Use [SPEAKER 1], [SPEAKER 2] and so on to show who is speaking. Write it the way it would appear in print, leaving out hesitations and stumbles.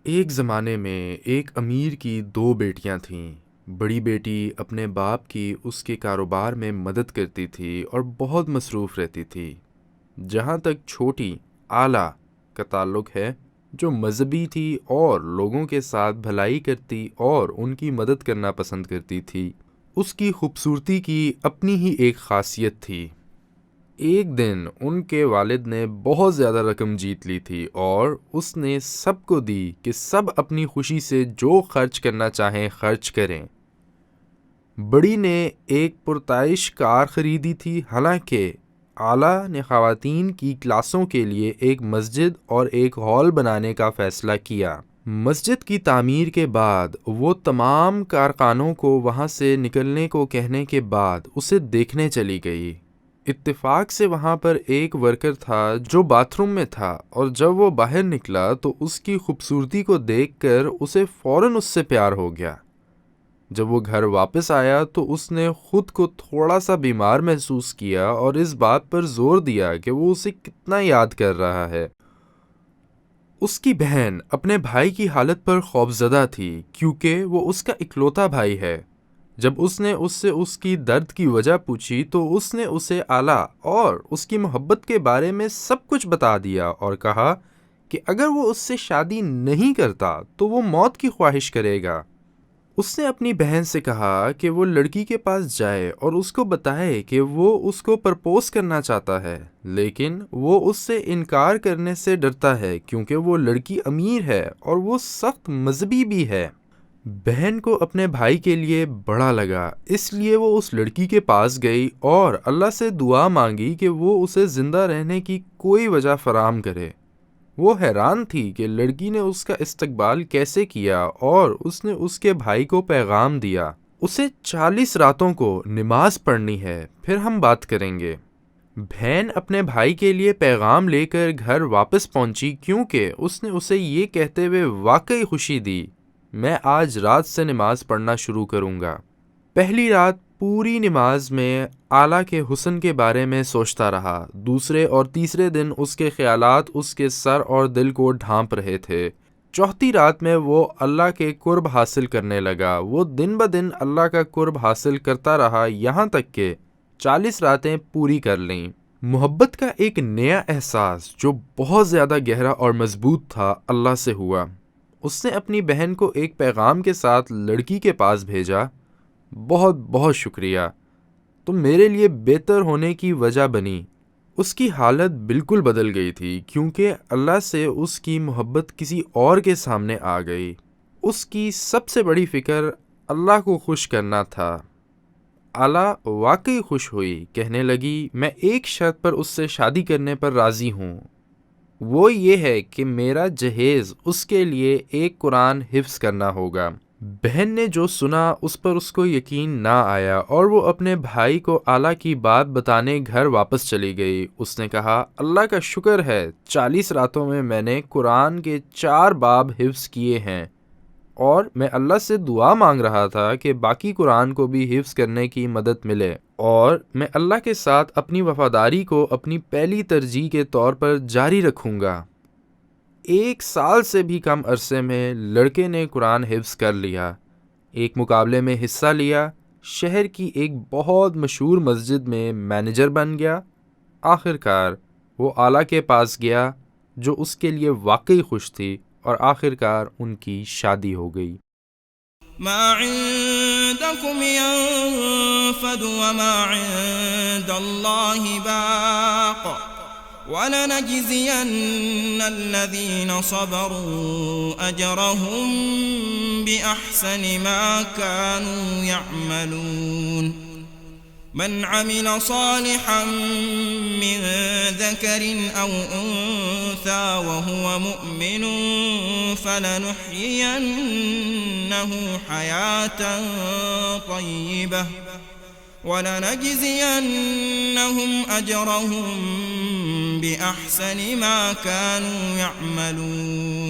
[SPEAKER 1] ایک زمانے میں ایک امیر کی دو بیٹیاں تھیں۔ بڑی بیٹی اپنے باپ کی اس کے کاروبار میں مدد کرتی تھی اور بہت مصروف رہتی تھی، جہاں تک چھوٹی آلا کا تعلق ہے، جو مذہبی تھی اور لوگوں کے ساتھ بھلائی کرتی اور ان کی مدد کرنا پسند کرتی تھی۔ اس کی خوبصورتی کی اپنی ہی ایک خاصیت تھی۔ ایک دن ان کے والد نے بہت زیادہ رقم جیت لی تھی اور اس نے سب کو دی کہ سب اپنی خوشی سے جو خرچ کرنا چاہیں خرچ کریں۔ بڑی نے ایک پرتعیش کار خریدی تھی، حالانکہ اعلیٰ نے خواتین کی کلاسوں کے لیے ایک مسجد اور ایک ہال بنانے کا فیصلہ کیا۔ مسجد کی تعمیر کے بعد وہ تمام کارکنوں کو وہاں سے نکلنے کو کہنے کے بعد اسے دیکھنے چلی گئی۔ اتفاق سے وہاں پر ایک ورکر تھا جو باتھ روم میں تھا، اور جب وہ باہر نکلا تو اس کی خوبصورتی کو دیکھ کر اسے فوراً اس سے پیار ہو گیا۔ جب وہ گھر واپس آیا تو اس نے خود کو تھوڑا سا بیمار محسوس کیا اور اس بات پر زور دیا کہ وہ اسے کتنا یاد کر رہا ہے۔ اس کی بہن اپنے بھائی کی حالت پر خوفزدہ تھی، کیونکہ وہ اس کا اکلوتا بھائی ہے۔ جب اس نے اس سے اس کی درد کی وجہ پوچھی تو اس نے اسے اعلیٰ اور اس کی محبت کے بارے میں سب کچھ بتا دیا اور کہا کہ اگر وہ اس سے شادی نہیں کرتا تو وہ موت کی خواہش کرے گا۔ اس نے اپنی بہن سے کہا کہ وہ لڑکی کے پاس جائے اور اس کو بتائے کہ وہ اس کو پرپوز کرنا چاہتا ہے، لیکن وہ اس سے انکار کرنے سے ڈرتا ہے کیونکہ وہ لڑکی امیر ہے اور وہ سخت مذہبی بھی ہے۔ بہن کو اپنے بھائی کے لیے بڑا لگا، اس لیے وہ اس لڑکی کے پاس گئی اور اللہ سے دعا مانگی کہ وہ اسے زندہ رہنے کی کوئی وجہ فراہم کرے۔ وہ حیران تھی کہ لڑکی نے اس کا استقبال کیسے کیا، اور اس نے اس کے بھائی کو پیغام دیا، اسے 40 راتوں کو نماز پڑھنی ہے، پھر ہم بات کریں گے۔ بہن اپنے بھائی کے لیے پیغام لے کر گھر واپس پہنچی، کیونکہ اس نے اسے یہ کہتے ہوئے واقعی خوشی دی، میں آج رات سے نماز پڑھنا شروع کروں گا۔ پہلی رات پوری نماز میں اعلیٰ کے حسن کے بارے میں سوچتا رہا۔ دوسرے اور تیسرے دن اس کے خیالات اس کے سر اور دل کو ڈھانپ رہے تھے۔ چوتھی رات میں وہ اللہ کے قرب حاصل کرنے لگا۔ وہ دن بدن اللہ کا قرب حاصل کرتا رہا، یہاں تک کہ 40 راتیں پوری کر لیں۔ محبت کا ایک نیا احساس جو بہت زیادہ گہرا اور مضبوط تھا اللہ سے ہوا۔ اس نے اپنی بہن کو ایک پیغام کے ساتھ لڑکی کے پاس بھیجا، بہت بہت شکریہ، تم میرے لیے بہتر ہونے کی وجہ بنی۔ اس کی حالت بالکل بدل گئی تھی، کیونکہ اللہ سے اس کی محبت کسی اور کے سامنے آ گئی۔ اس کی سب سے بڑی فکر اللہ کو خوش کرنا تھا۔ اعلیٰ واقعی خوش ہوئی، کہنے لگی، میں ایک شرط پر اس سے شادی کرنے پر راضی ہوں، وہ یہ ہے کہ میرا جہیز اس کے لیے ایک قرآن حفظ کرنا ہوگا۔ بہن نے جو سنا اس پر اس کو یقین نہ آیا، اور وہ اپنے بھائی کو اعلیٰ کی بات بتانے گھر واپس چلی گئی۔ اس نے کہا، اللہ کا شکر ہے، 40 راتوں میں نے قرآن کے 4 باب حفظ کیے ہیں، اور میں اللہ سے دعا مانگ رہا تھا کہ باقی قرآن کو بھی حفظ کرنے کی مدد ملے، اور میں اللہ کے ساتھ اپنی وفاداری کو اپنی پہلی ترجیح کے طور پر جاری رکھوں گا۔ 1 سال سے بھی کم عرصے میں لڑکے نے قرآن حفظ کر لیا، ایک مقابلے میں حصہ لیا، شہر کی ایک بہت مشہور مسجد میں مینیجر بن گیا۔ آخر کار وہ اعلیٰ کے پاس گیا، جو اس کے لیے واقعی خوش تھی، اور آخر کار ان کی شادی ہو گئی۔
[SPEAKER 2] ما عندكم ينفد وما عند الله باق ولنجزين الذين صبروا أجرهم بأحسن ما كانوا يعملون من عمل صالحا من ذكر أو أنثى وهو مؤمن فلنحيينه حياة طيبة ولنجزينهم أجرهم بأحسن ما كانوا يعملون